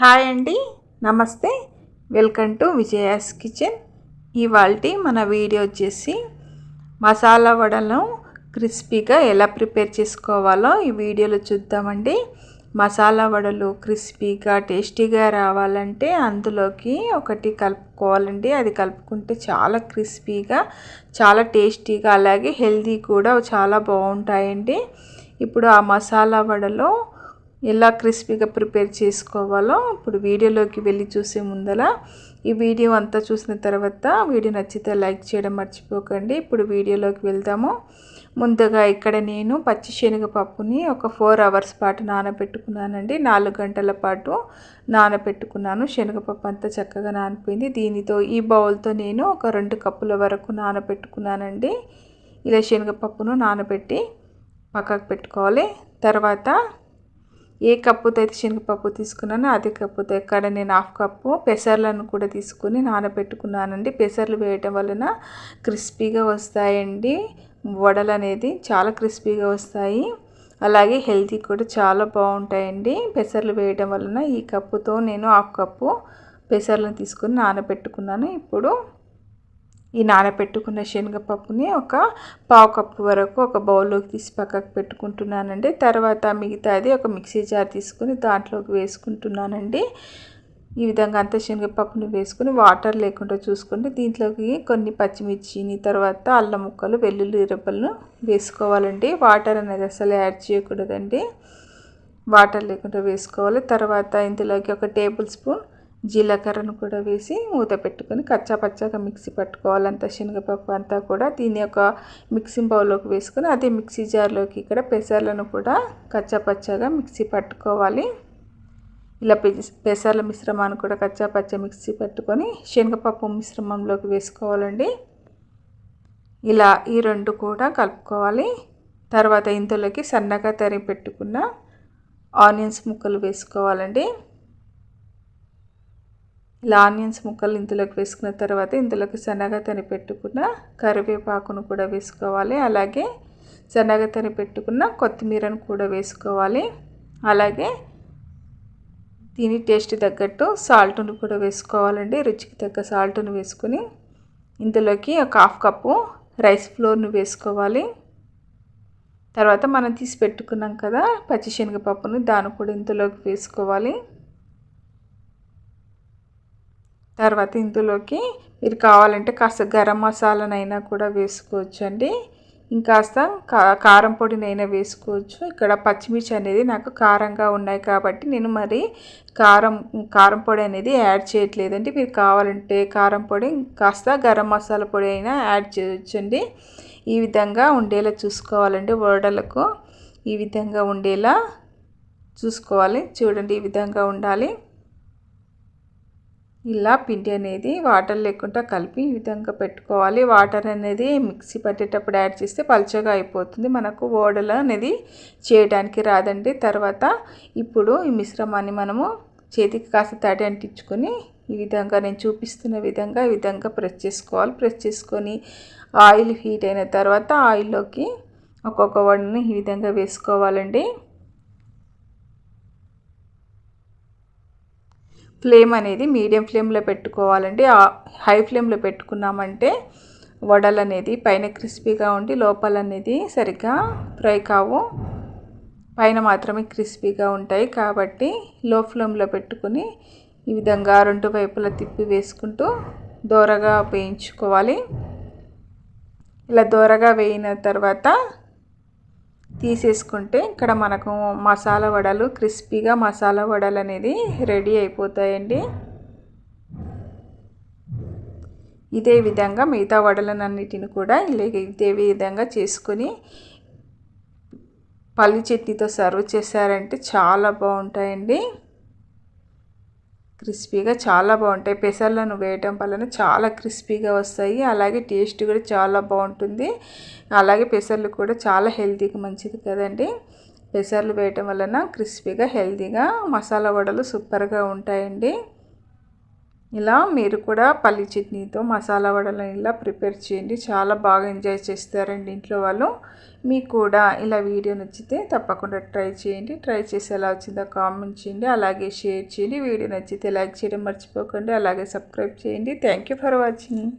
Hi అండి, నమస్తే. Welcome to Vijaya's kitchen. ఇవాల్టి మన వీడియో వచ్చేసి మసాలా వడలను క్రిస్పీగా ఎలా ప్రిపేర్ చేసుకోవాలో ఈ వీడియోలో చూద్దామండి. మసాలా వడలు క్రిస్పీగా టేస్టీగా రావాలంటే అందులోకి ఒకటి కలుపుకోవాలండి. అది కలుపుకుంటే చాలా క్రిస్పీగా, చాలా టేస్టీగా, అలాగే హెల్తీ కూడా చాలా బాగుంటాయండి. ఇప్పుడు ఆ మసాలా వడలో ఎలా క్రిస్పీగా ప్రిపేర్ చేసుకోవాలో ఇప్పుడు వీడియోలోకి వెళ్ళి చూసే ముందర ఈ వీడియో అంతా చూసిన తర్వాత వీడియో నచ్చితే లైక్ చేయడం మర్చిపోకండి. ఇప్పుడు వీడియోలోకి వెళ్దాము. ముందుగా ఇక్కడ నేను పచ్చి శనగపప్పుని ఒక 4 అవర్స్ పాటు నానబెట్టుకున్నానండి. 4 గంటల పాటు నానబెట్టుకున్నాను. శనగపప్పు అంతా చక్కగా నానిపోయింది. దీనితో ఈ బౌల్తో నేను ఒక 2 కప్పుల వరకు నానబెట్టుకున్నానండి. ఇలా శనగపప్పును నానబెట్టి పక్కకు పెట్టుకోవాలి. తర్వాత ఏ కప్పుతో అయితే శనగపప్పు తీసుకున్నానో అదే కప్పుతో ఇక్కడ నేను 1/2 కప్పు పెసర్లను కూడా తీసుకుని నానబెట్టుకున్నానండి. పెసర్లు వేయటం వలన క్రిస్పీగా వస్తాయండి. వడలు అనేది చాలా క్రిస్పీగా వస్తాయి, అలాగే హెల్తీ కూడా చాలా బాగుంటాయండి పెసర్లు వేయడం వలన. ఈ కప్పుతో నేను 1/2 కప్పు పెసర్లను తీసుకుని నానబెట్టుకున్నాను. ఇప్పుడు ఈ నానబెట్టుకున్న శనగపప్పుని ఒక 1/2 కప్పు వరకు ఒక బౌల్లోకి తీసి పక్కకు పెట్టుకుంటున్నానండి. తర్వాత మిగతాది ఒక మిక్సీ జార్ తీసుకుని దాంట్లోకి వేసుకుంటున్నానండి. ఈ విధంగా అంత శనగపప్పుని వేసుకుని వాటర్ లేకుండా చూసుకుంటే దీంట్లోకి కొన్ని పచ్చిమిర్చిని, తర్వాత అల్లం ముక్కలు, వెల్లుల్లి రెబ్బలను వేసుకోవాలండి. వాటర్ అనేది అసలు యాడ్ చేయకూడదండి, వాటర్ లేకుండా వేసుకోవాలి. తర్వాత ఇందులోకి 1 టేబుల్ స్పూన్ జీలకర్రను కూడా వేసి మూత పెట్టుకొని కచ్చా పచ్చాగా మిక్సీ పట్టుకోవాలి. అంత శనగపప్పు అంతా కూడా దీని యొక్క మిక్సింగ్ బౌల్లోకి వేసుకొని అదే మిక్సీ జార్లోకి ఇక్కడ పెసర్లను కూడా కచ్చా పచ్చాగా మిక్సీ పట్టుకోవాలి. ఇలా పెసర్ల మిశ్రమాన్ని కూడా కచ్చా పచ్చా మిక్సీ పట్టుకొని శనగపప్పు మిశ్రమంలోకి వేసుకోవాలండి. ఇలా ఈ 2 కూడా కలుపుకోవాలి. తర్వాత ఇందులోకి సన్నగా తరిగి పెట్టుకున్న ఆనియన్స్ ముక్కలు వేసుకోవాలండి. ఇలా ఆనియన్స్ ముక్కలు ఇందులోకి వేసుకున్న తర్వాత ఇందులోకి సన్నగా తరిగి పెట్టుకున్న కరివేపాకును కూడా వేసుకోవాలి. అలాగే సన్నగా తరిగి పెట్టుకున్న కొత్తిమీరను కూడా వేసుకోవాలి. అలాగే దీని టేస్ట్ తగ్గట్టు సాల్ట్ను కూడా వేసుకోవాలండి. రుచికి తగ్గ సాల్ట్ను వేసుకుని ఇందులోకి ఒక 1/2 కప్పు రైస్ ఫ్లోర్ను వేసుకోవాలి. తర్వాత మనం తీసి పెట్టుకున్నాం కదా పచ్చి శనగపప్పును, దాన్ని కూడా ఇందులోకి వేసుకోవాలి. తర్వాత ఇందులోకి మీరు కావాలంటే కాస్త గరం మసాలానైనా కూడా వేసుకోవచ్చు అండి. ఇంకాస్త కారం పొడినైనా వేసుకోవచ్చు. ఇక్కడ పచ్చిమిర్చి అనేది నాకు కారంగా ఉన్నాయి కాబట్టి నేను మరి కారం పొడి అనేది యాడ్ చేయట్లేదండి. మీరు కావాలంటే కారం పొడి కాస్త గరం మసాలా పొడి అయినా యాడ్ చేయొచ్చండి. ఈ విధంగా ఉండేలా చూసుకోవాలండి. వడలకు ఈ విధంగా ఉండేలా చూసుకోవాలి. చూడండి, ఈ విధంగా ఉండాలి. ఇలా పిండి అనేది వాటర్ లేకుండా కలిపి ఈ విధంగా పెట్టుకోవాలి. వాటర్ అనేది మిక్సీ పట్టేటప్పుడు యాడ్ చేస్తే పల్చగా అయిపోతుంది, మనకు వడలు అనేది చేయడానికి రాదండి. తర్వాత ఇప్పుడు ఈ మిశ్రమాన్ని మనము చేతికి కాస్త తడి అంటించుకొని ఈ విధంగా నేను చూపిస్తున్న విధంగా ఈ విధంగా ప్రెస్ చేసుకోవాలి. ప్రెస్ చేసుకొని ఆయిల్ హీట్ అయిన తర్వాత ఆయిల్లోకి ఒక్కొక్క వడని ఈ విధంగా వేసుకోవాలండి. ఫ్లేమ్ అనేది మీడియం ఫ్లేమ్లో పెట్టుకోవాలండి. హై ఫ్లేమ్లో పెట్టుకున్నామంటే వడలు అనేది పైన క్రిస్పీగా ఉండి లోపల అనేది సరిగ్గా ఫ్రై కావు, పైన మాత్రమే క్రిస్పీగా ఉంటాయి. కాబట్టి లో ఫ్లేమ్లో పెట్టుకుని ఈ విధంగా 2 వైపులా తిప్పి వేసుకుంటూ దోరగా వేయించుకోవాలి. ఇలా దోరగా వేయిన తర్వాత తీసేసుకుంటే ఇక్కడ మనకు మసాలా వడలు క్రిస్పీగా మసాలా వడలు అనేది రెడీ అయిపోతాయండి. ఇదే విధంగా మిగతా వడలన్నిటిని కూడా ఇదే విధంగా చేసుకొని పల్లి చట్నీతో సర్వ్ చేశారంటే చాలా బాగుంటాయండి. క్రిస్పీగా చాలా బాగుంటాయి. పెసర్లను వేయటం వలన చాలా క్రిస్పీగా వస్తాయి, అలాగే టేస్ట్ కూడా చాలా బాగుంటుంది. అలాగే పెసర్లు కూడా చాలా హెల్తీగా మంచిది కదండి. పెసర్లు వేయటం వలన క్రిస్పీగా హెల్తీగా మసాలా వడలు సూపర్గా ఉంటాయండి. ఇలా మీరు కూడా పల్లి చట్నీతో మసాలా వడలను ఇలా ప్రిపేర్ చేయండి. చాలా బాగా ఎంజాయ్ చేస్తారండి ఇంట్లో వాళ్ళు. మీకు కూడా ఇలా వీడియో నచ్చితే తప్పకుండా ట్రై చేయండి. ట్రై చేసి ఎలా వచ్చిందో కామెంట్ చేయండి. అలాగే షేర్ చేయండి. వీడియో నచ్చితే లైక్ చేయడం మర్చిపోకండి. అలాగే సబ్స్క్రైబ్ చేయండి. Thank you for watching.